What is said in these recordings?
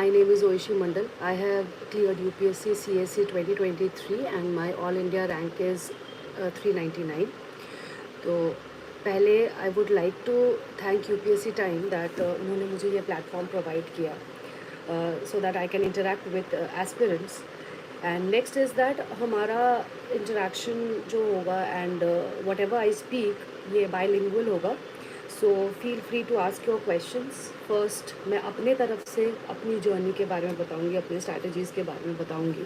my name is Oishi Mandal. I have cleared UPSC CSC 2023 and my All India rank is 399. तो पहले I would like to thank UPSC time that उन्होंने मुझे ये platform provide किया so that I can interact with aspirants. And next is that हमारा interaction जो होगा and whatever I speak ये बाइलिंगुअल होगा. So feel free to ask your questions. First मैं अपने तरफ से अपनी जर्नी के बारे में बताऊंगी, अपने स्ट्रैटेजीज़ के बारे में बताऊंगी.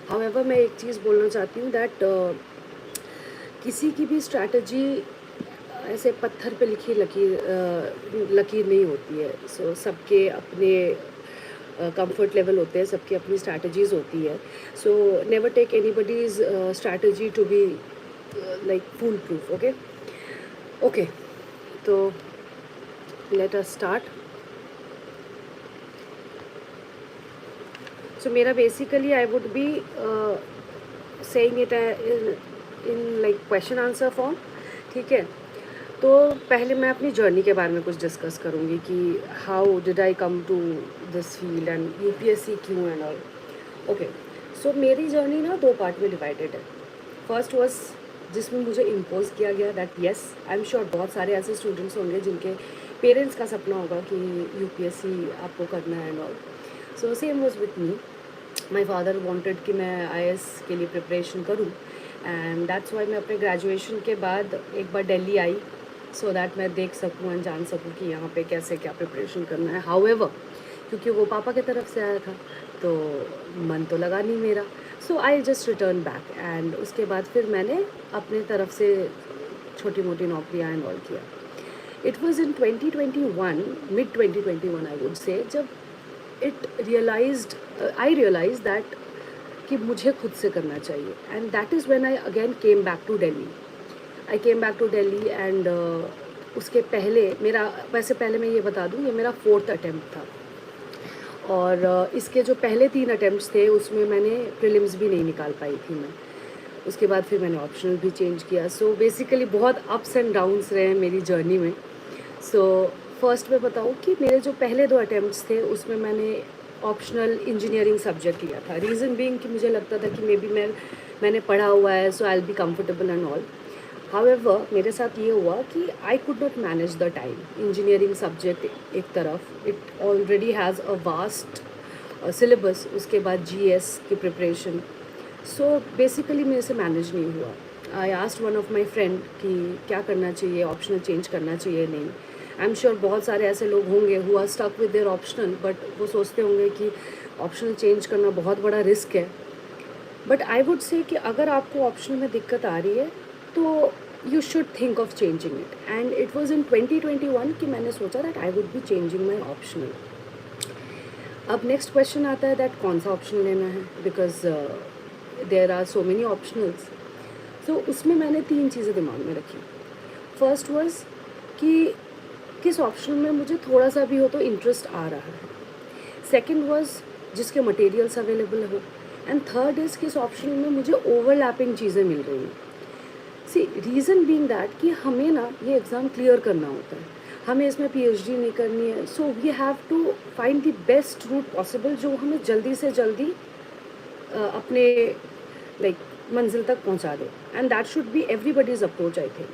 हाउएवर मैं एक चीज़ बोलना चाहती हूँ दैट किसी की भी स्ट्रैटेजी ऐसे पत्थर पे लिखी लकीर नहीं होती है. सो सबके अपने कंफर्ट लेवल होते हैं, सबकी अपनी स्ट्रैटेजीज़ होती है. So never take anybody's strategy to be like foolproof. Okay तो लेट अस स्टार्ट. सो मेरा basically I would be saying it in like question answer form. ठीक है, तो पहले मैं अपनी जर्नी के बारे में कुछ डिस्कस करूँगी कि how did I come to this field and UPSC क्यों एंड ऑल. ओके, सो मेरी जर्नी ना 2 पार्ट में डिवाइडेड है. फर्स्ट वाज जिसमें मुझे इम्पोज किया गया that yes I am sure बहुत सारे ऐसे स्टूडेंट्स होंगे जिनके पेरेंट्स का सपना होगा कि UPSC आपको करना है and all. So same was with me. My father wanted कि मैं IAS के लिए प्रिपरेशन करूँ एंड दैट्स वाई मैं अपने ग्रेजुएशन के बाद एक बार दिल्ली आई सो दैट मैं देख सकूँ एंड जान सकूँ कि यहाँ पे कैसे क्या प्रिपरेशन करना है. हाउएवर क्योंकि वो पापा की तरफ से आया था तो मन तो लगा नहीं मेरा. So I just return back and उसके बाद फिर मैंने अपने तरफ से छोटी मोटी नौकरियाँ इन्वॉल्व किया. It was in 2021, mid 2021 I would से, जब आई रियलाइज दैट कि मुझे खुद से करना चाहिए. And that is when I again came back to Delhi. I came back to Delhi and उसके पहले मेरा, वैसे पहले मैं ये बता दूँ, ये मेरा 4th अटैम्प्ट था और इसके जो पहले 3 अटैम्प्ट्स थे उसमें मैंने प्रीलिम्स भी नहीं निकाल पाई थी मैं. उसके बाद फिर मैंने ऑप्शनल भी चेंज किया. सो बेसिकली बहुत अप्स एंड डाउन्स रहे हैं मेरी जर्नी में. सो फर्स्ट मैं बताऊँ कि मेरे जो पहले 2 अटैम्प्ट्स थे उसमें मैंने ऑप्शनल इंजीनियरिंग सब्जेक्ट लिया था. रीज़न बीइंग कि मुझे लगता था कि मे बी मैंने पढ़ा हुआ है so I will be comfortable and all. However मेरे साथ ये हुआ कि I could not manage the time. Engineering subject एक तरफ, it already has a vast syllabus, उसके बाद GS की प्रिपरेशन. सो बेसिकली मेरे से मैनेज नहीं हुआ. I asked one of my friend कि क्या करना चाहिए, ऑप्शनल चेंज करना चाहिए नहीं. आई एम श्योर बहुत सारे ऐसे लोग होंगे who are stuck with their optional, but वो सोचते होंगे कि ऑप्शनल चेंज करना बहुत बड़ा रिस्क है. बट आई वुड से कि अगर आपको ऑप्शनल में दिक्कत आ रही है तो you should think of changing it. And it was in 2021 कि मैंने सोचा that I would be changing my optional. अब नेक्स्ट क्वेश्चन आता है दैट कौन सा ऑप्शनल लेना है, because there are so many optionals. So उसमें मैंने 3 चीज़ें दिमाग में रखी. फर्स्ट वॉज कि किस ऑप्शनल में मुझे थोड़ा सा भी हो तो इंटरेस्ट आ रहा है. सेकेंड वॉज जिसके मटेरियल्स अवेलेबल हो. एंड थर्ड इज़ किस ऑप्शनल में मुझे ओवरलैपिंग चीज़ें मिल रही हैं. सी रीज़न बीइंग दैट कि हमें ना ये एग्ज़ाम क्लियर करना होता है, हमें इसमें PhD नहीं करनी है. So we have to find the best route possible जो हमें जल्दी से जल्दी अपने लाइक मंजिल तक पहुंचा दे. And that should be everybody's approach I think.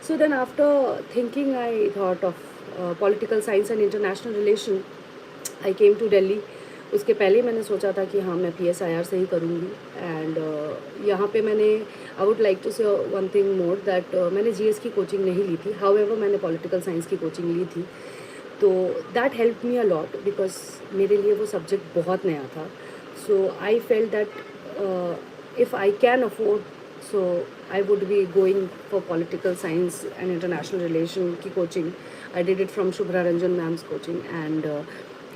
So then after thinking I thought of political science and international relation. I came to Delhi. उसके पहले मैंने सोचा था कि हाँ मैं PSIR से ही करूँगी. एंड यहाँ पे मैंने I would like to say one thing more that मैंने GS की कोचिंग नहीं ली थी. हाउएवर मैंने पॉलिटिकल साइंस की कोचिंग ली थी. तो that help me a lot because मेरे लिए वो सब्जेक्ट बहुत नया था. So I felt that if I can afford so I would be going for political science and international relation की coaching. I did it from Shubhra Ranjan ma'am's coaching and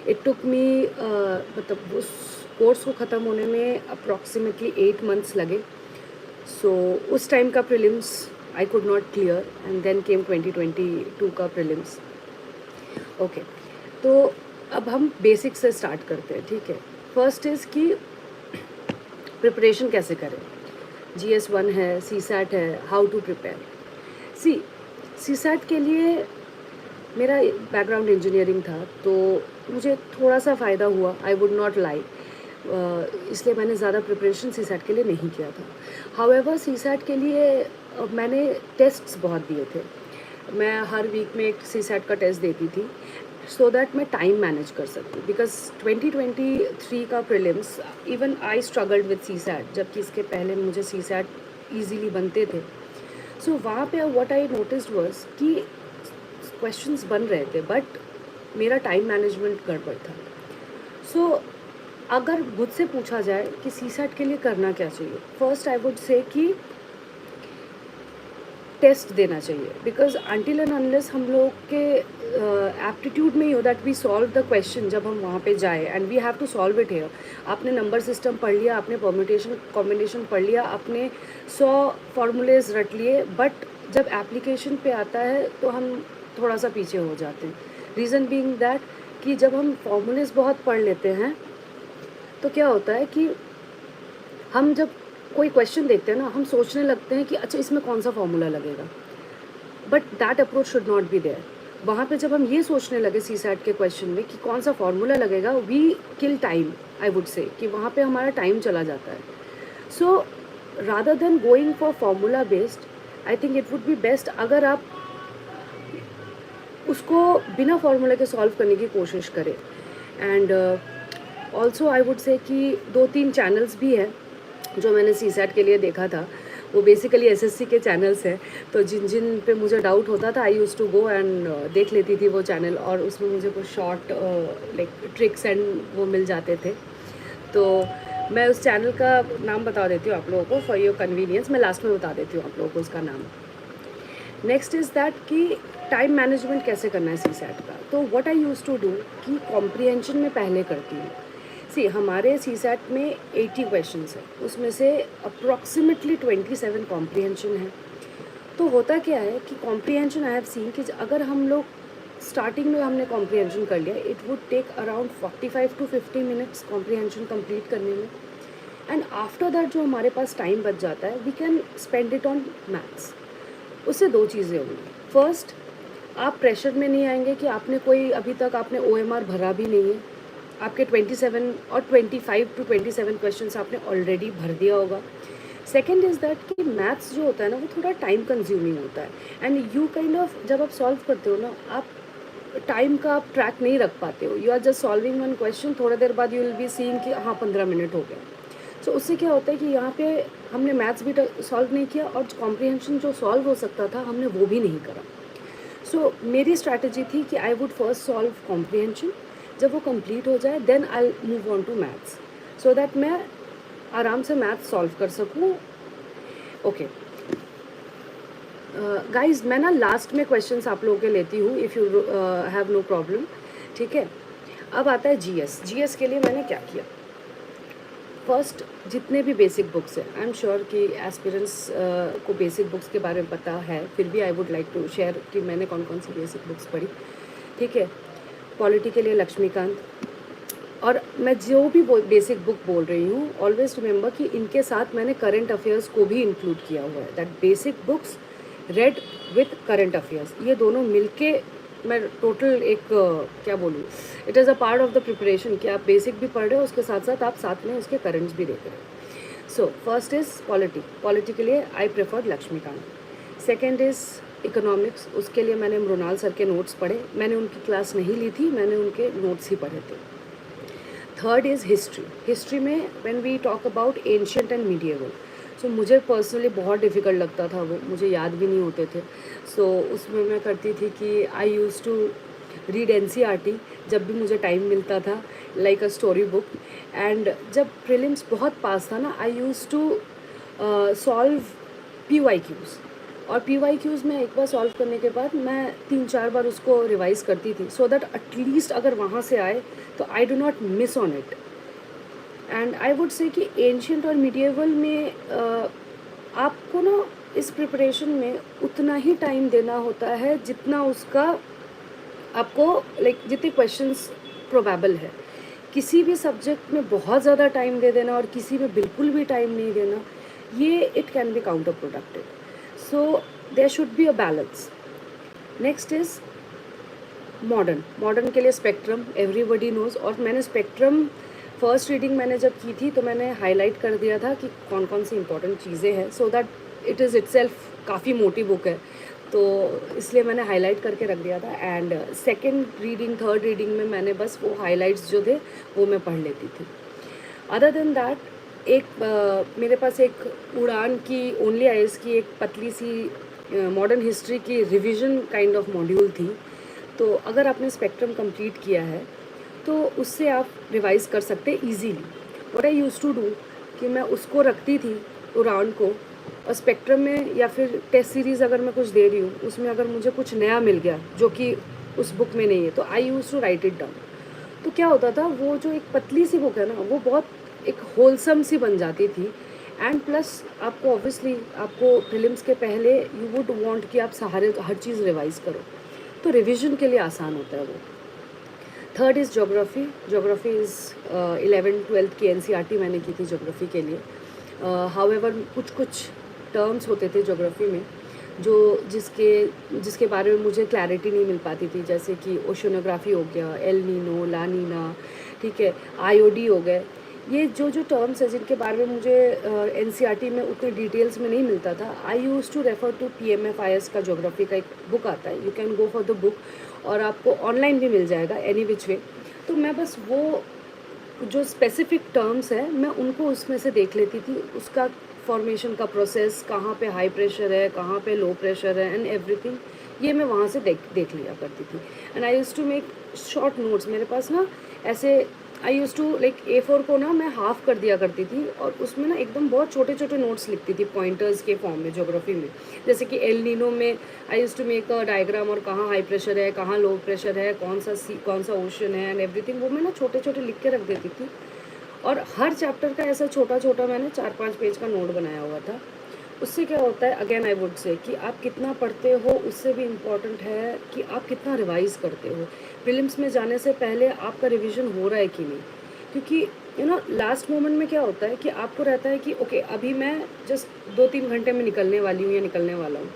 it took मी मतलब उस course को ख़त्म होने में अप्रॉक्सीमेटली 8 months लगे. सो उस time का prelims I could not clear and then came 2022 का प्रीलिम्स. ओके, तो अब हम बेसिक से स्टार्ट करते हैं. ठीक है, फर्स्ट इज़ कि प्रिपरेशन कैसे करें. GS1 है, CSAT है, how to prepare. See CSAT के लिए मेरा बैकग्राउंड इंजीनियरिंग था, तो मुझे थोड़ा सा फ़ायदा हुआ, आई वुड नॉट लाई। इसलिए मैंने ज़्यादा प्रिपरेशन सीसैट के लिए नहीं किया था। हाउएवर सीसैट के लिए मैंने टेस्ट्स बहुत दिए थे। मैं हर वीक में एक सीसैट का टेस्ट देती थी, सो दैट मैं टाइम मैनेज कर सकूँ, बिकॉज 2023 का prelims, even I struggled with CSAT, जबकि इसके पहले मुझे सीसैट ईजीली बनते थे। सो वहाँ पे व्हाट आई नोटिस्ड वाज कि क्वेश्चंस बन रहे थे, बट मेरा टाइम मैनेजमेंट गड़बड़ था। सो अगर मुझसे पूछा जाए कि सीसैट के लिए करना क्या चाहिए, फर्स्ट आई वुड से कि टेस्ट देना चाहिए, बिकॉज अनटिल एंड अनलेस हम लोग के एप्टीट्यूड में ही हो that we solve the question, जब हम वहाँ पे जाए and we have to solve it here. आपने नंबर सिस्टम पढ़ लिया, आपने परम्यूटेशन कॉम्बिनेशन पढ़ लिया, आपने 100 फार्मूलेज रट लिए, बट जब एप्लीकेशन पे आता है तो हम थोड़ा सा पीछे हो जाते हैं। रीज़न बीइंग दैट कि जब हम फार्मूलेज बहुत पढ़ लेते हैं तो क्या होता है कि हम जब कोई क्वेश्चन देखते हैं ना, हम सोचने लगते हैं कि अच्छा इसमें कौन सा फॉर्मूला लगेगा, but that approach should not be there. वहाँ पे जब हम ये सोचने लगे सीसैट के क्वेश्चन में कि कौन सा फॉर्मूला लगेगा, we kill time, I would say कि वहाँ पे हमारा टाइम चला जाता है। So rather than going for formula based, I think it would be best अगर आप उसको बिना फॉर्मूला के सॉल्व करने की कोशिश करें। And also I would say कि 2-3 चैनल्स भी हैं जो मैंने सीसैट के लिए देखा था, वो बेसिकली एसएससी के चैनल्स हैं। तो जिन जिन पे मुझे डाउट होता था, I use to go and देख लेती थी वो चैनल, और उसमें मुझे कुछ शॉर्ट लाइक ट्रिक्स एंड वो मिल जाते थे। तो मैं उस चैनल का नाम बता देती हूँ आप लोगों को फॉर योर कन्वीनियंस, मैं लास्ट में बता देती हूँ आप लोगों को उसका नाम। नेक्स्ट इज़ दैट कि टाइम मैनेजमेंट कैसे करना है सीसैट का। तो what I use to do कि कॉम्प्रिहेंशन में पहले करती हूँ। सी हमारे सीसैट में 80 क्वेश्चंस है, उसमें से अप्रॉक्सीमेटली 27 कॉम्प्रिहेंशन है। तो होता क्या है कि कॉम्प्रिहेंशन आई हैव सीन कि अगर हम लोग स्टार्टिंग में हमने कॉम्प्रिहेंशन कर लिया, it would take around 45 to 50 minutes comprehension complete करने में। एंड आफ्टर दैट जो हमारे पास टाइम बच जाता है, we can spend it on maths. उससे दो चीज़ें होंगी। फर्स्ट, आप प्रेशर में नहीं आएंगे कि आपने कोई अभी तक आपने OMR भरा भी नहीं है, आपके 27 और 25 to 27 क्वेश्चंस आपने ऑलरेडी भर दिया होगा। सेकेंड इज़ दैट कि मैथ्स जो होता है ना, वो थोड़ा टाइम कंज्यूमिंग होता है, एंड यू काइंड ऑफ जब आप सॉल्व करते हो ना, आप टाइम का आप ट्रैक नहीं रख पाते हो। You are just solving one question, थोड़ा देर बाद यू विल बी सीइंग कि हाँ 15 मिनट हो गया। सो उससे क्या होता है कि यहाँ पे हमने मैथ्स भी सॉल्व नहीं किया, और कॉम्प्रिहेंशन जो सॉल्व हो सकता था हमने वो भी नहीं करा। सो मेरी स्ट्रैटेजी थी कि I would first solve comprehension, जब वो कंप्लीट हो जाए then I move on to maths, so that मैं आराम से मैथ्स सॉल्व कर सकूँ। ओके गाइज, मैं ना लास्ट में क्वेश्चंस आप लोगों के लेती हूँ, if you have no problem, ठीक है। अब आता है जीएस। जीएस के लिए मैंने क्या किया, फर्स्ट जितने भी बेसिक बुक्स हैं, आई एम श्योर कि एस्पिरेंट्स को बेसिक बुक्स के बारे में पता है, फिर भी I would like to share कि मैंने कौन कौन सी बेसिक बुक्स पढ़ी, ठीक है। पॉलिटी के लिए लक्ष्मीकांत, और मैं जो भी बेसिक बुक बोल रही हूँ, ऑलवेज रिमेंबर कि इनके साथ मैंने करंट अफेयर्स को भी इंक्लूड किया हुआ है, that basic books red with current affairs, ये दोनों मिलके मैं टोटल एक क्या बोलूँ, it is a part of the preparation कि आप बेसिक भी पढ़ रहे हो, उसके साथ साथ आप साथ में उसके करंट्स भी देख रहे हो। सो फर्स्ट इज़ पॉलिटी के लिए I preferred Laxmikanth. Second is economics, उसके लिए मैंने मृणाल सर के नोट्स पढ़े, मैंने उनकी क्लास नहीं ली थी, मैंने उनके नोट्स ही पढ़े थे। थर्ड इज़ हिस्ट्री में when we talk about ancient and medieval, so मुझे पर्सनली बहुत डिफ़िकल्ट लगता था, वो मुझे याद भी नहीं होते थे। सो उसमें मैं करती थी कि आई यूज़ टू रीड NCERT जब भी मुझे टाइम मिलता था, like a story book. And जब प्रीलिम्स बहुत पास था ना, आई यूज़ टू सॉल्व PYQs, और PYQs में एक बार सॉल्व करने के बाद मैं 3-4 बार उसको रिवाइज़ करती थी, सो दैट एटलीस्ट अगर वहाँ से आए तो I do not miss on it. And I would say कि एंशियंट और मीडिएवल में आपको ना इस प्रिपरेशन में उतना ही टाइम देना होता है जितना उसका आपको लाइक जितने क्वेश्चंस प्रोबेबल है। किसी भी सब्जेक्ट में बहुत ज़्यादा टाइम दे देना और किसी में बिल्कुल भी टाइम नहीं देना, ये it can be counter productive. So there should be a balance. Next is modern के लिए स्पेक्ट्रम एवरीबडी नोज़, और मैंने स्पेक्ट्रम फर्स्ट रीडिंग मैंने जब की थी तो मैंने हाईलाइट कर दिया था कि कौन कौन सी इंपॉर्टेंट चीज़ें हैं, so that it is itself काफ़ी मोटी बुक है, तो इसलिए मैंने हाईलाइट करके रख दिया था। And second reading third reading में मैंने बस वो हाईलाइट्स जो थे वो मैं पढ़ लेती थी। अदर देन दैट मेरे पास एक उड़ान की ओनली आईएएस की एक पतली सी मॉडर्न हिस्ट्री की रिवीजन काइंड ऑफ मॉड्यूल थी, तो अगर आपने स्पेक्ट्रम कंप्लीट किया है तो उससे आप रिवाइज कर सकते हैं easily. What I use to do कि मैं उसको रखती थी उड़ान को, और स्पेक्ट्रम में या फिर टेस्ट सीरीज़ अगर मैं कुछ दे रही हूँ उसमें अगर मुझे कुछ नया मिल गया जो कि उस बुक में नहीं है तो I use to write it down. तो क्या होता था, वो जो एक पतली सी बुक है ना वो बहुत एक होलसम सी बन जाती थी। एंड प्लस आपको ऑब्वियसली आपको प्रीलिम्स के पहले यू वुड वांट कि आप सारे हर चीज़ रिवाइज करो, तो रिवीजन के लिए आसान होता है वो। Third is geography. Geography is 11th-12th की एनसीईआरटी मैंने की थी जोग्राफ़ी के लिए। हाउएवर कुछ कुछ टर्म्स होते थे जोग्राफ़ी में जो जिसके बारे में मुझे क्लैरिटी नहीं मिल पाती थी, जैसे कि ओशनोग्राफी हो गया, एल नीनो, ला नीना, ठीक है, आईओडी हो गए। ये जो टर्म्स है जिनके बारे में मुझे एनसीईआरटी में उतने डिटेल्स में नहीं मिलता था, I use to refer to पीएमएफआईएस का जोग्राफ़ी का एक बुक आता है, you can go for the book, और आपको ऑनलाइन भी मिल जाएगा एनी विच वे। तो मैं बस वो जो स्पेसिफिक टर्म्स है मैं उनको उसमें से देख लेती थी, उसका फॉर्मेशन का प्रोसेस, कहाँ पे हाई प्रेशर है, कहाँ पे लो प्रेशर है, एंड एवरीथिंग, ये मैं वहाँ से देख लिया करती थी। And I use to make short notes. मेरे पास ना ऐसे आई यूज़ टू लाइक A4 को ना मैं हाफ़ कर दिया करती थी, और उसमें ना एकदम बहुत छोटे छोटे नोट्स लिखती थी पॉइंटर्स के फॉर्म में ज्योग्राफी में। जैसे कि एल नीनो में I use to make a diagram, और कहाँ हाई प्रेशर है, कहाँ लो प्रेशर है, कौन सा ओशन है, एंड एवरीथिंग, वो मैं ना छोटे छोटे लिख के रख देती थी। और हर चैप्टर का ऐसा छोटा छोटा मैंने 4-5 पेज का नोट बनाया हुआ था। उससे क्या होता है, अगेन आई वुड से, कि आप कितना पढ़ते हो उससे भी इम्पॉर्टेंट है कि आप कितना रिवाइज करते हो। प्रीलिम्स में जाने से पहले आपका रिवीजन हो रहा है कि नहीं, क्योंकि लास्ट मोमेंट में क्या होता है कि आपको रहता है कि ओके अभी मैं जस्ट 2-3 घंटे में निकलने वाली हूँ या निकलने वाला हूँ,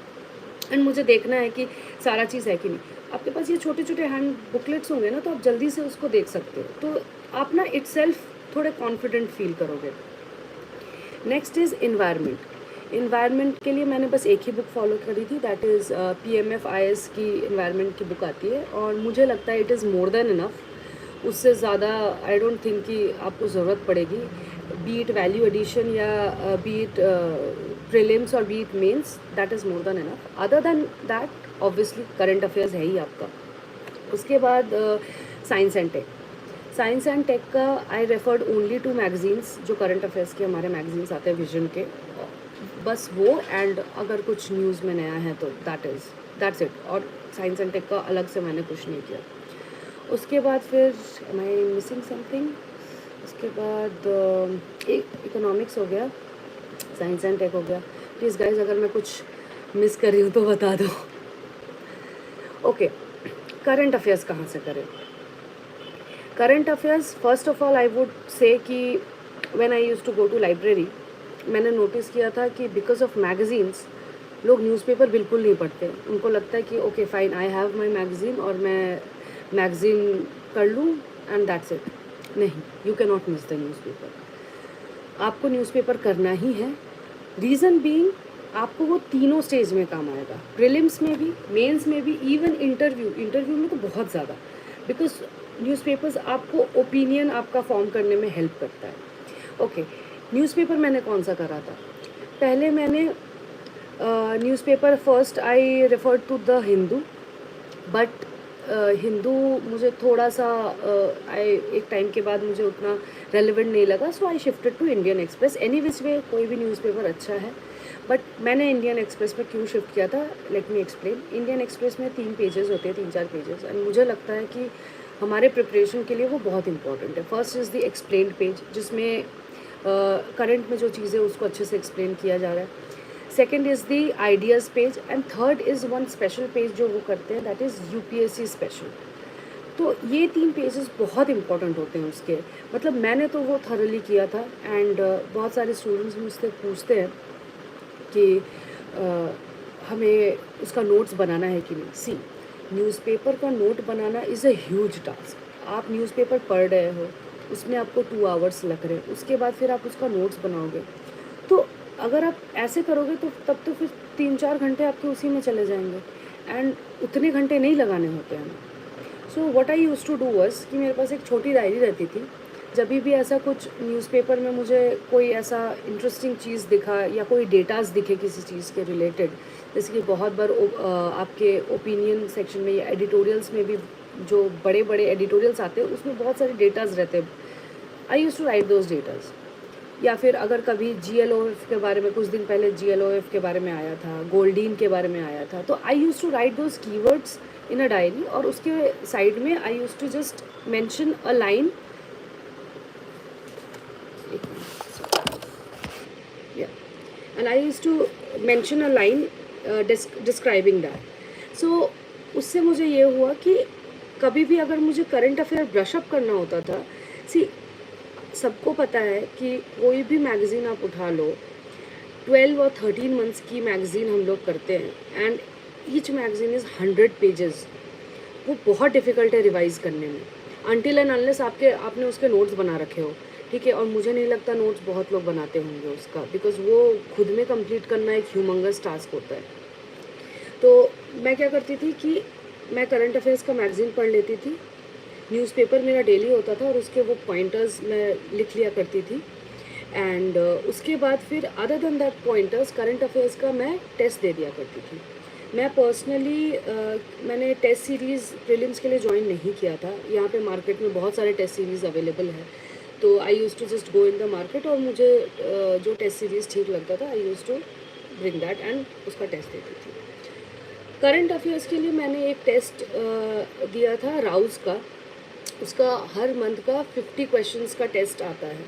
एंड मुझे देखना है कि सारा चीज़ है कि नहीं। आपके पास ये छोटे छोटे हैंड बुकलेट्स होंगे ना, तो आप जल्दी से उसको देख सकते हो, तो आप ना इटसेल्फ थोड़े कॉन्फिडेंट फील करोगे। Next is environment. इन्वायरमेंट के लिए मैंने बस एक ही बुक फॉलो करी थी, दैट इज़ पीएमएफआईएस की इन्वायरमेंट की बुक आती है, और मुझे लगता है it is more than enough. उससे ज़्यादा आई डोंट थिंक कि आपको ज़रूरत पड़ेगी, बीट वैल्यू एडिशन या बीट प्रीलिम्स और be it mains, that is more than enough. Other than that obviously current affairs है ही आपका। उसके बाद science and tech. Science and tech का I referred only to magazines, जो करंट अफेयर्स के हमारे मैगजीन्स आते हैं विजन के, बस वो, एंड अगर कुछ न्यूज़ में नया है तो दैट्स इट। और साइंस एंड टेक का अलग से मैंने कुछ नहीं किया। उसके बाद फिर एम आई मिसिंग समथिंग, उसके बाद इकोनॉमिक्स हो गया, साइंस एंड टेक हो गया। प्लीज़ गाइज अगर मैं कुछ मिस कर रही हूँ तो बता दो। ओके, करंट अफेयर्स कहाँ से करें? Current affairs first of all I would say कि when I use to go to library, मैंने नोटिस किया था कि बिकॉज ऑफ मैगजीन्स लोग न्यूज़पेपर बिल्कुल नहीं पढ़ते। उनको लगता है कि okay fine, I have my magazine और मैं मैगज़ीन कर लूँ एंड दैट्स इट। नहीं, you can not miss the newspaper. आपको न्यूज़पेपर करना ही है। रीज़न बीइंग, आपको वो तीनों स्टेज में काम आएगा, प्रीलिम्स में भी, मेंस में भी, इवन इंटरव्यू में तो बहुत ज़्यादा, बिकॉज न्यूज़पेपर्स आपको ओपिनियन आपका फॉर्म करने में हेल्प करता है। ओके, न्यूज़पेपर मैंने कौन सा करा था? पहले मैंने newspaper first I refer to the Hindu, but Hindu मुझे थोड़ा सा एक टाइम के बाद मुझे उतना रेलिवेंट नहीं लगा, so I shifted to Indian express. Any which way कोई भी न्यूज़पेपर अच्छा है, बट मैंने इंडियन एक्सप्रेस में क्यों शिफ्ट किया था, late me explain. Indian express में 3 पेजेस होते हैं, 3-4 पेजेस, एंड मुझे लगता है कि हमारे प्रिपरेशन के लिए वो बहुत इंपॉर्टेंट है। First is the explained page, जिसमें करंट में जो चीज़ें उसको अच्छे से एक्सप्लेन किया जा रहा है। Second is the ideas page, and third is one special page जो वो करते हैं, दैट इज़ यूपीएससी स्पेशल। तो ये 3 पेजेस बहुत इंपॉर्टेंट होते हैं उसके, मतलब मैंने तो वो थॉरली किया था। एंड बहुत सारे स्टूडेंट्स मुझसे पूछते हैं कि हमें उसका नोट्स बनाना है कि नहीं। सी, न्यूज़पेपर का note banana is a huge task. आप न्यूज़पेपर पढ़ रहे हो, उसमें आपको 2 आवर्स लग रहे हैं, उसके बाद फिर आप उसका नोट्स बनाओगे। तो अगर आप ऐसे करोगे तो तब तो फिर 3-4 घंटे आपके उसी में चले जाएँगे, एंड उतने घंटे नहीं लगाने होते हैं। So what I use to do was कि मेरे पास एक छोटी डायरी रहती थी। जभी भी ऐसा कुछ न्यूज़पेपर में मुझे कोई ऐसा इंटरेस्टिंग चीज़ दिखा या कोई डेटाज़ दिखे किसी चीज़ के रिलेटेड, जैसे कि बहुत बार आपके ओपिनियन सेक्शन में या एडिटोरियल्स में भी जो बड़े-बड़े एडिटोरियल्स आते हैं, उसमें बहुत सारे डेटाज़ रहते हैं। I use to write those datas. या फिर अगर कभी जीएलओएफ के बारे में कुछ दिन पहले जीएलओएफ के बारे में आया था, गोल्डीन के बारे में आया था, तो I use to write those keywords in a diary, और उसके साइड में I use to just mention a line, and I used to mention a line describing that. So उससे मुझे ये हुआ कि कभी भी अगर मुझे करंट अफेयर ब्रशअप करना होता था, सी सबको पता है कि कोई भी मैगज़ीन आप उठा लो, 12 और 13 मंथ्स की मैगज़ीन हम लोग करते हैं, and each magazine is 100 pages. वो बहुत डिफ़िकल्ट है रिवाइज़ करने में, अनटिल एंड अनलेस आपने उसके नोट्स बना रखे हो, ठीक है। और मुझे नहीं लगता नोट्स बहुत लोग बनाते होंगे उसका, बिकॉज़ वो खुद में कंप्लीट करना एक ह्यूमंगस टास्क होता है। तो मैं क्या करती थी कि मैं करंट अफेयर्स का मैगज़ीन पढ़ लेती थी, न्यूज़पेपर मेरा डेली होता था, और उसके वो पॉइंटर्स मैं लिख लिया करती थी, एंड उसके बाद फिर other than that pointers current affairs का मैं टेस्ट दे दिया करती थी। मैं पर्सनली मैंने टेस्ट सीरीज़ प्रीलिम्स के लिए ज्वाइन नहीं किया था। यहाँ पे मार्केट में बहुत सारे टेस्ट सीरीज़ अवेलेबल है, तो I use to just go in the market, और मुझे जो टेस्ट सीरीज़ ठीक लगता था, I use to bring that and उसका टेस्ट देती थी। करंट अफेयर्स के लिए मैंने एक टेस्ट दिया था राउज़ का, उसका हर मंथ का 50 क्वेश्चंस का टेस्ट आता है,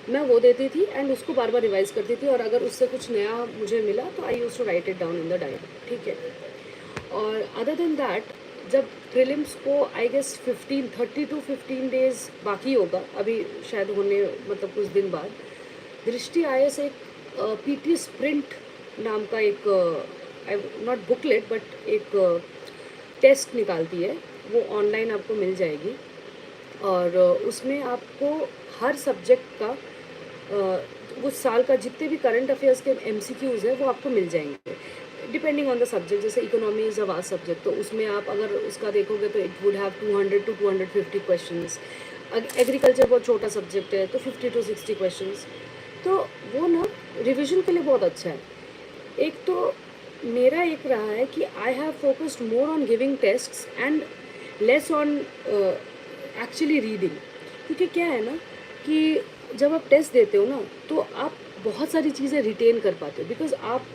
मैं वो देती थी एंड उसको बार बार रिवाइज़ करती थी, और अगर उससे कुछ नया मुझे मिला तो I use to write it down in the diary, ठीक है। और अदर देन दैट, जब प्रीलिम्स को आई गेस 30 to 15 डेज़ बाकी होगा, अभी शायद होने मतलब कुछ दिन बाद, दृष्टि आईएएस एक पीटी स्प्रिंट नाम का एक नॉट बुकलेट बट एक टेस्ट निकालती है, वो ऑनलाइन आपको मिल जाएगी, और उसमें आपको हर सब्जेक्ट का उस साल का जितने भी करंट अफेयर्स के एमसीक्यूज़ है वो आपको मिल जाएंगे, डिपेंडिंग ऑन द सब्जेक्ट। जैसे economy is a vast subject, तो उसमें आप अगर उसका देखोगे तो it would have 200 to 250 questions. Agriculture बहुत छोटा सब्जेक्ट है, तो 50 to 60 क्वेश्चंस। तो वो ना रिविजन के लिए बहुत अच्छा है। एक तो मेरा एक रहा है कि I have focused more on giving tests and less on actually reading, क्योंकि क्या है ना कि जब आप टेस्ट देते हो ना, तो आप बहुत सारी चीज़ें रिटेन कर पाते हो, बिकॉज आप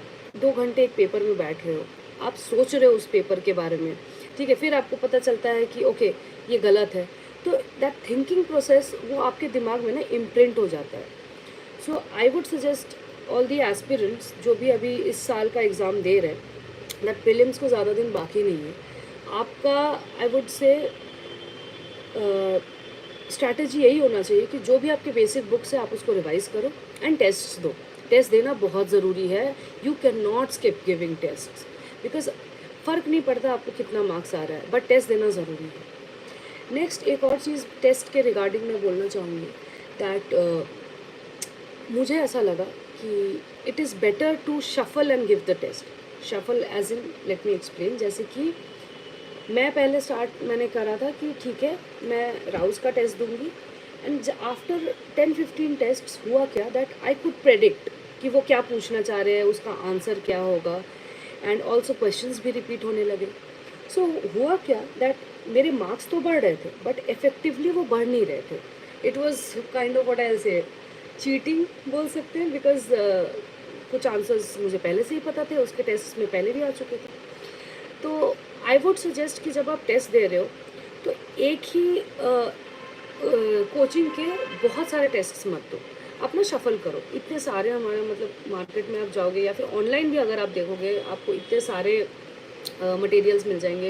2 घंटे एक पेपर में बैठ रहे हो, आप सोच रहे हो उस पेपर के बारे में, ठीक है। फिर आपको पता चलता है कि ओके ये गलत है, तो दैट थिंकिंग प्रोसेस वो आपके दिमाग में ना इम्प्रिंट हो जाता है। So I would suggest all the aspirants जो भी अभी इस साल का एग्ज़ाम दे रहे हैं, दैट प्रीलिम्स को ज़्यादा दिन बाकी नहीं है आपका। आई वुड से स्ट्रैटेजी यही होना चाहिए कि जो भी आपके बेसिक बुक्स है आप उसको रिवाइज़ करो एंड टेस्ट दो। टेस्ट देना बहुत ज़रूरी है, you can not skip giving test, because फ़र्क नहीं पड़ता आपको कितना मार्क्स आ रहा है, बट टेस्ट देना ज़रूरी है। नेक्स्ट एक और चीज़ टेस्ट के रिगार्डिंग मैं बोलना चाहूँगी, दैट मुझे ऐसा लगा कि it is better to shuffle and give the test. Shuffle as in, let me explain, जैसे कि मैं पहले मैंने करा था कि ठीक है मैं राउज़ का टेस्ट दूंगी, एंड आफ्टर 10-15 टेस्ट्स हुआ क्या दैट आई कुड प्रेडिक्ट कि वो क्या पूछना चाह रहे हैं, उसका आंसर क्या होगा, एंड ऑल्सो क्वेश्चंस भी रिपीट होने लगे। सो हुआ क्या दैट मेरे मार्क्स तो बढ़ रहे थे, बट इफ़ेक्टिवली वो बढ़ नहीं रहे थे। It was kind of what I से चीटिंग बोल सकते हैं, बिकॉज कुछ आंसर्स मुझे पहले से ही पता थे, उसके टेस्ट में पहले भी आ चुके थे। तो आई वुड सजेस्ट कि जब आप टेस्ट दे रहे हो तो एक ही कोचिंग के बहुत सारे टेस्ट्स मत दो, अपना शफल करो। इतने सारे हमारे मतलब मार्केट में आप जाओगे या फिर ऑनलाइन भी अगर आप देखोगे, आपको इतने सारे मटेरियल्स मिल जाएंगे।